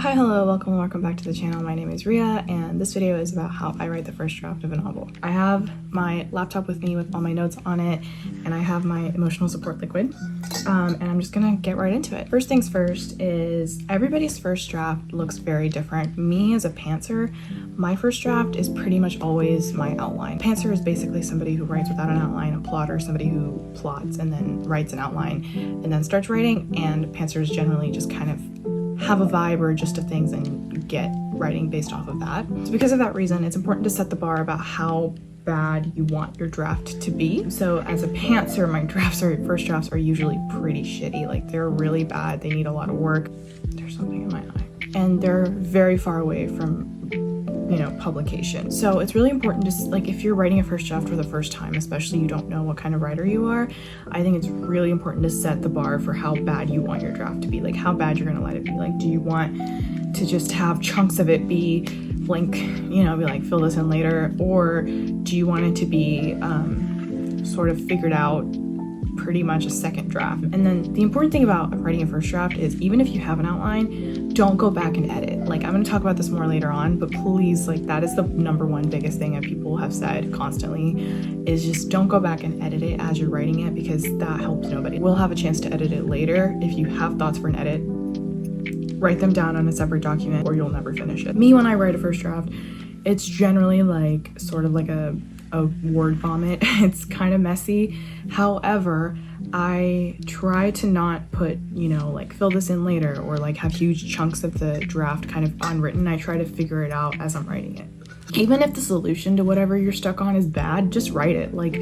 Hi, hello, welcome back to the channel. My name is Ria, and this video is about how I write the first draft of a novel. I have my laptop with me with all my notes on it, and I have my emotional support liquid, and I'm just gonna get right into it. First things first is everybody's first draft looks very different. Me as a pantser, my first draft is pretty much always my outline. Pantser is basically somebody who writes without an outline. A plotter, somebody who plots and then writes an outline and then starts writing, and pantsers generally just kind of have a vibe or gist of things and get writing based off of that. So because of that reason, it's important to set the bar about how bad you want your draft to be. So as a pantser, my first drafts are usually pretty shitty. Like, they're really bad, they need a lot of work. There's something in my eye. And they're very far away from, publication. So it's really important to, like, if you're writing a first draft for the first time, especially you don't know what kind of writer you are, I think it's really important to set the bar for how bad you want your draft to be. Like, how bad you're gonna let it be. Like, do you want to just have chunks of it be blank, be like, fill this in later, or do you want it to be sort of figured out, pretty much a second draft? And then the important thing about writing a first draft is, even if you have an outline, don't go back and edit. Like, I'm going to talk about this more later on, but please, like, that is the number one biggest thing that people have said constantly, is just don't go back and edit it as you're writing it, because that helps nobody. We'll have a chance to edit it later. If you have thoughts for an edit, write them down on a separate document or you'll never finish it. Me, when I write a first draft, it's generally like sort of like a word vomit. It's kind of messy. However, I try to not put, like, fill this in later, or like have huge chunks of the draft kind of unwritten. I try to figure it out as I'm writing it. Even if the solution to whatever you're stuck on is bad, just write it. Like,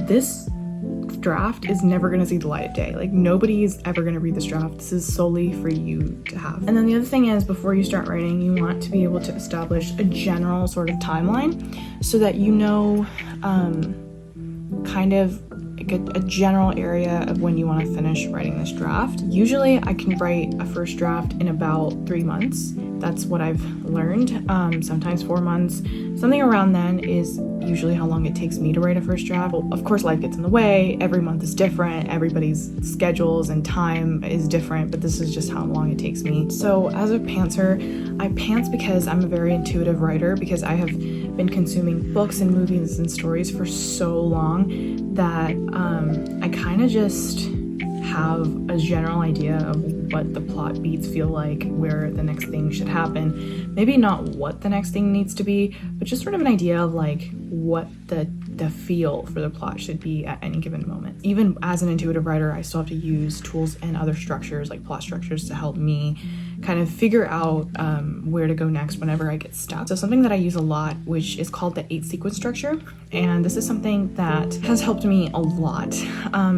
this draft is never going to see the light of day. Like, nobody is ever going to read this draft. This is solely for you to have. And then the other thing is, before you start writing, you want to be able to establish a general sort of timeline, so that kind of like a general area of when you want to finish writing this draft. Usually I can write a first draft in about 3 months. That's what I've learned. Sometimes 4 months. Something around then is usually how long it takes me to write a first draft. Well, of course, life gets in the way. Every month is different. Everybody's schedules and time is different, but this is just how long it takes me. So as a pantser, I pants because I'm a very intuitive writer, because I have been consuming books and movies and stories for so long that I kind of just have a general idea of what the plot beats feel like, where the next thing should happen. Maybe not what the next thing needs to be, but just sort of an idea of like what the feel for the plot should be at any given moment. Even as an intuitive writer, I still have to use tools and other structures, like plot structures, to help me kind of figure out where to go next whenever I get stuck. So something that I use a lot, which is called the 8 sequence structure, and this is something that has helped me a lot.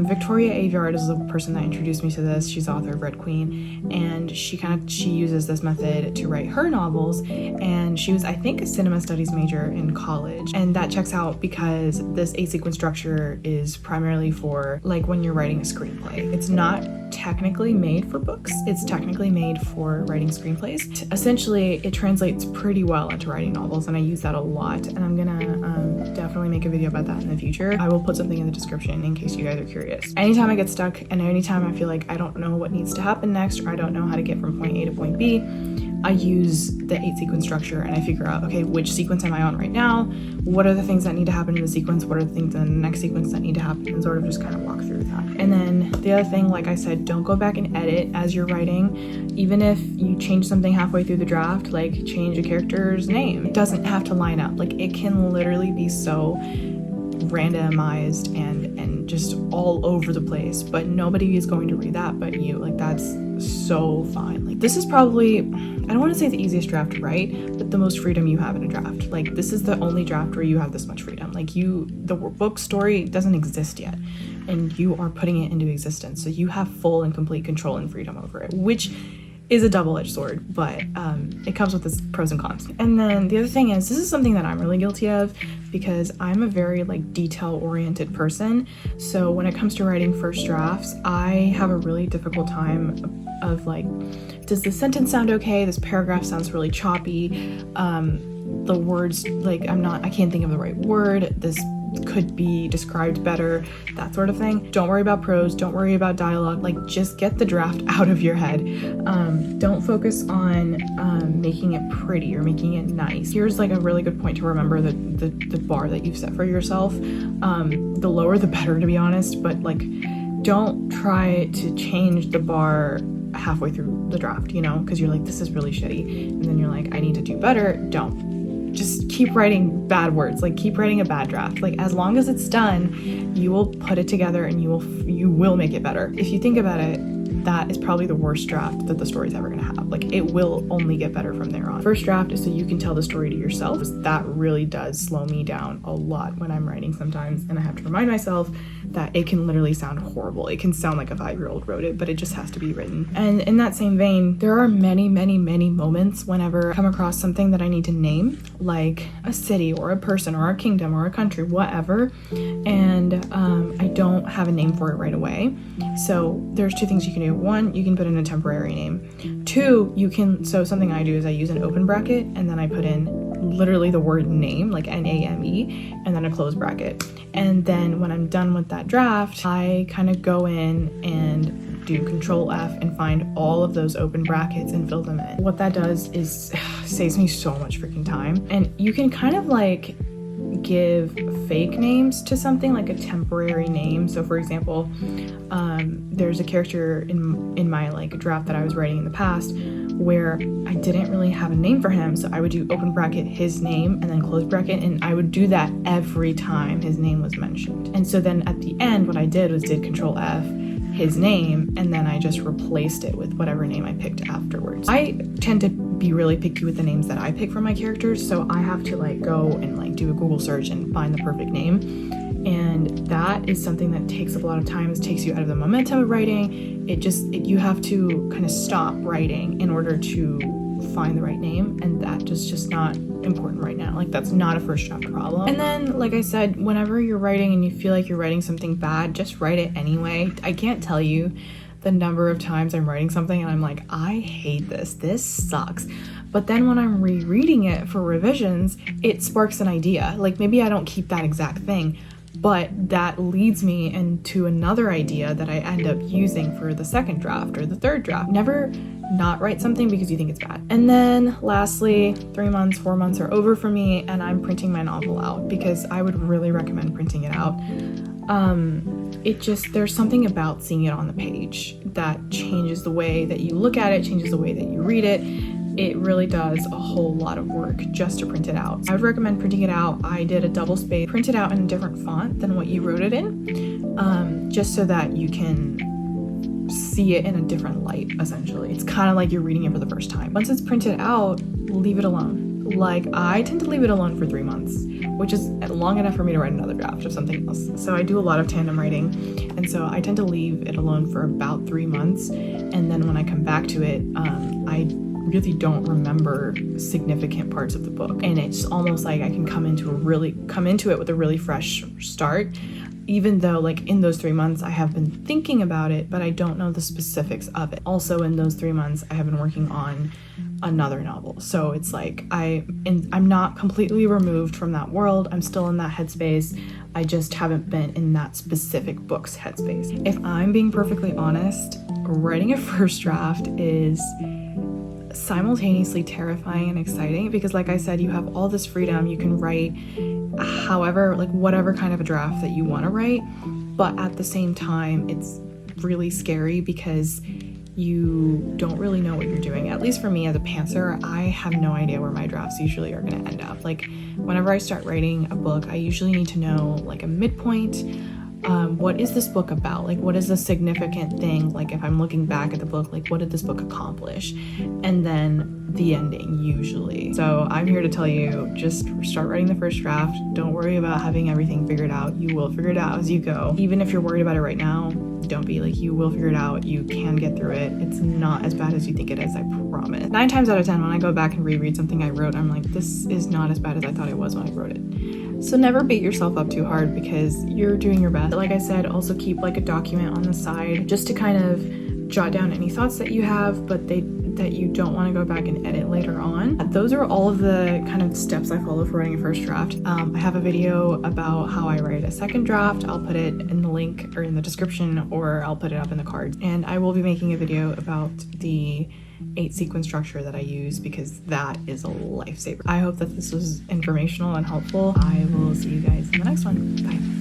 Victoria Aveyard is the person that introduced me to this. She's the author of Red Queen, and she uses this method to write her novels, and she was, I think, a cinema studies major in college, and that checks out because this 8 sequence structure is primarily for, like, when you're writing a screenplay. It's not technically made for books, it's technically made for writing screenplays. Essentially, it translates pretty well into writing novels, and I use that a lot, and I'm gonna definitely make a video about that in the future. I will put something in the description in case you guys are curious. Anytime I get stuck and anytime I feel like I don't know what needs to happen next, or I don't know how to get from point A to point B, I use the 8 sequence structure, and I figure out, okay, which sequence am I on right now? What are the things that need to happen in the sequence? What are the things in the next sequence that need to happen? And sort of just kind of walk through that. And then the other thing, like I said, don't go back and edit as you're writing. Even if you change something halfway through the draft, like change a character's name, it doesn't have to line up. Like, it can literally be so randomized and just all over the place, but nobody is going to read that but you. Like, that's so fine. Like, this is probably, I don't want to say the easiest draft to write, but the most freedom you have in a draft. Like, this is the only draft where you have this much freedom. Like, the book story doesn't exist yet, and you are putting it into existence, so you have full and complete control and freedom over it, which is a double-edged sword, but it comes with its pros and cons. And then the other thing is, this is something that I'm really guilty of, because I'm a very, like, detail-oriented person. So when it comes to writing first drafts, I have a really difficult time of like, does this sentence sound okay? This paragraph sounds really choppy. The words, like, I can't think of the right word. This could be described better, that sort of thing. Don't worry about prose, don't worry about dialogue, like just get the draft out of your head. Don't focus on making it pretty or making it nice. Here's like a really good point to remember, the bar that you've set for yourself. The lower the better, to be honest, but like don't try to change the bar halfway through the draft, you know, because you're like, this is really shitty, and then you're like, I need to do better. Don't. Just keep writing bad words, like keep writing a bad draft. Like as long as it's done, you will put it together and you will make it better. If you think about it, that is probably the worst draft that the story's ever gonna have. Like it will only get better from there on. First draft is so you can tell the story to yourself. That really does slow me down a lot when I'm writing sometimes, and I have to remind myself that it can literally sound horrible. It can sound like a 5-year-old wrote it, but it just has to be written. And in that same vein, there are many moments whenever I come across something that I need to name, like a city or a person or a kingdom or a country, whatever, and I don't have a name for it right away. So there's two things you can do. One, you can put in a temporary name. Two, so something I do is I use an open bracket and then I put in literally the word name, like Name, and then a close bracket. And then when I'm done with that draft, I kind of go in and do Control F and find all of those open brackets and fill them in. What that does is saves me so much freaking time. And you can kind of like give fake names to something, like a temporary name. So for example, there's a character in my like draft that I was writing in the past where I didn't really have a name for him, so I would do open bracket his name and then close bracket, and I would do that every time his name was mentioned. And so then at the end what I did was did Control F his name, and then I just replaced it with whatever name I picked afterwards. I tend to be really picky with the names that I pick for my characters, so I have to like go and like do a Google search and find the perfect name. And that is something that takes up a lot of time. It takes you out of the momentum of writing. You have to kind of stop writing in order to find the right name, and that is just not important right now. Like that's not a first draft problem. And then, like I said, whenever you're writing and you feel like you're writing something bad, just write it anyway. I can't tell you the number of times I'm writing something and I'm like, I hate this sucks. But then when I'm rereading it for revisions, it sparks an idea. Like maybe I don't keep that exact thing, but that leads me into another idea that I end up using for the second draft or the third draft. Never not write something because you think it's bad. And then lastly, 3 months, 4 months are over for me and I'm printing my novel out, because I would really recommend printing it out. There's something about seeing it on the page that changes the way that you look at it, changes the way that you read it. It really does a whole lot of work just to print it out. I would recommend printing it out. I did a double space, print it out in a different font than what you wrote it in, just so that you can see it in a different light, essentially. It's kind of like you're reading it for the first time. Once it's printed out, leave it alone. Like I tend to leave it alone for 3 months, which is long enough for me to write another draft of something else. So I do a lot of tandem writing, and so I tend to leave it alone for about 3 months, and then when I come back to it, I really don't remember significant parts of the book, and it's almost like I can come into it with a really fresh start, even though like in those 3 months I have been thinking about it, but I don't know the specifics of it. Also in those 3 months I have been working on another novel, so it's like I'm not completely removed from that world. I'm still in that headspace. I just haven't been in that specific book's headspace. If I'm being perfectly honest, writing a first draft is simultaneously terrifying and exciting, because like I said, you have all this freedom. You can write whatever kind of a draft that you want to write, but at the same time it's really scary because you don't really know what you're doing. At least for me as a pantser, I have no idea where my drafts usually are going to end up. Like whenever I start writing a book, I usually need to know like a midpoint. What is this book about? Like, what is the significant thing? Like, if I'm looking back at the book, like, what did this book accomplish? And then the ending, usually. So I'm here to tell you, just start writing the first draft. Don't worry about having everything figured out. You will figure it out as you go. Even if you're worried about it right now, don't be. Like, you will figure it out. You can get through it. It's not as bad as you think it is, I promise. 9 times out of 10, when I go back and reread something I wrote, I'm like, this is not as bad as I thought it was when I wrote it. So never beat yourself up too hard, because you're doing your best. Like I said, also keep like a document on the side just to kind of jot down any thoughts that you have, but that you don't want to go back and edit later on. Those are all of the kind of steps I follow for writing a first draft. I have a video about how I write a second draft. I'll put it in the link or in the description, or I'll put it up in the cards. And I will be making a video about the 8-sequence structure that I use, because that is a lifesaver. I hope that this was informational and helpful. I will see you guys in the next one. Bye.